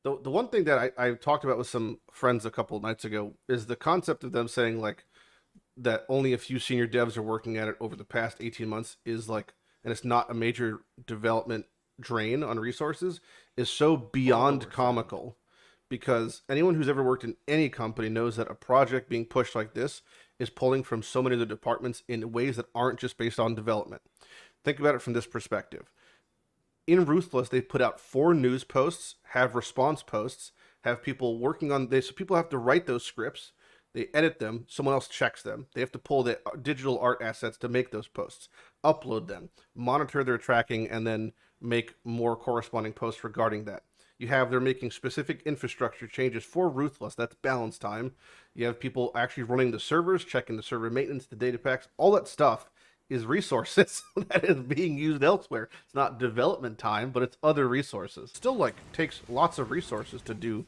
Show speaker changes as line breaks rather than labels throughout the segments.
The one thing that I talked about with some friends a couple of nights ago is the concept of them saying like that only a few senior devs are working at it over the past 18 months is like, and it's not a major development drain on resources, is so beyond
100%.
comical, because anyone who's ever worked in any company knows that a project being pushed like this is pulling from so many other departments in ways that aren't just based on development. Think about it from this perspective. In Ruthless, they put out 4 news posts, have response posts, have people working on this. So people have to write those scripts. They edit them. Someone else checks them. They have to pull the digital art assets to make those posts, upload them, monitor their tracking, and then make more corresponding posts regarding that. You have they're making specific infrastructure changes for Ruthless. That's balance time. You have people actually running the servers, checking the server maintenance, the data packs, all that stuff is resources that is being used elsewhere. It's not development time, but it's other resources. Still, like, takes lots of resources to do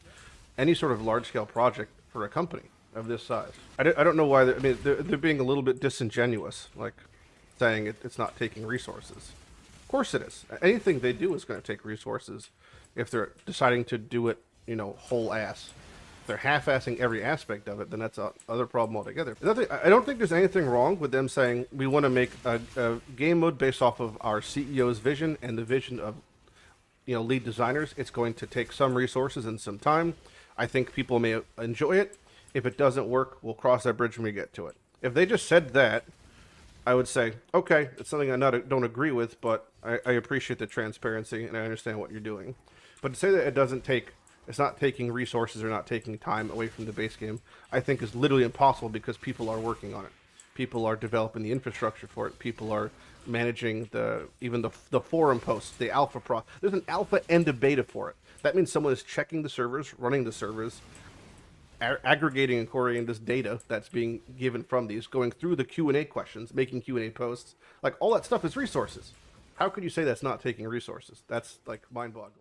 any sort of large scale project for a company of this size. I don't know why. I mean, they're being a little bit disingenuous, like saying it's not taking resources. Of course it is. Anything they do is going to take resources if they're deciding to do it, whole ass. If they're half-assing every aspect of it, then that's another problem altogether. I don't think there's anything wrong with them saying we want to make a game mode based off of our CEO's vision and the vision of lead designers. It's going to take some resources and some time. I think people may enjoy it. If it doesn't work, we'll cross that bridge when we get to it. If they just said that, I would say, okay, it's something don't agree with, but I appreciate the transparency and I understand what you're doing. But to say that it's not taking resources or not taking time away from the base game, I think is literally impossible because people are working on it. People are developing the infrastructure for it. People are managing even the forum posts, the alpha pro. There's an alpha and a beta for it. That means someone is checking the servers, running the servers, aggregating and querying this data that's being given from these, going through the Q&A questions, making Q&A posts. Like, all that stuff is resources. How could you say that's not taking resources? That's, like, mind-boggling.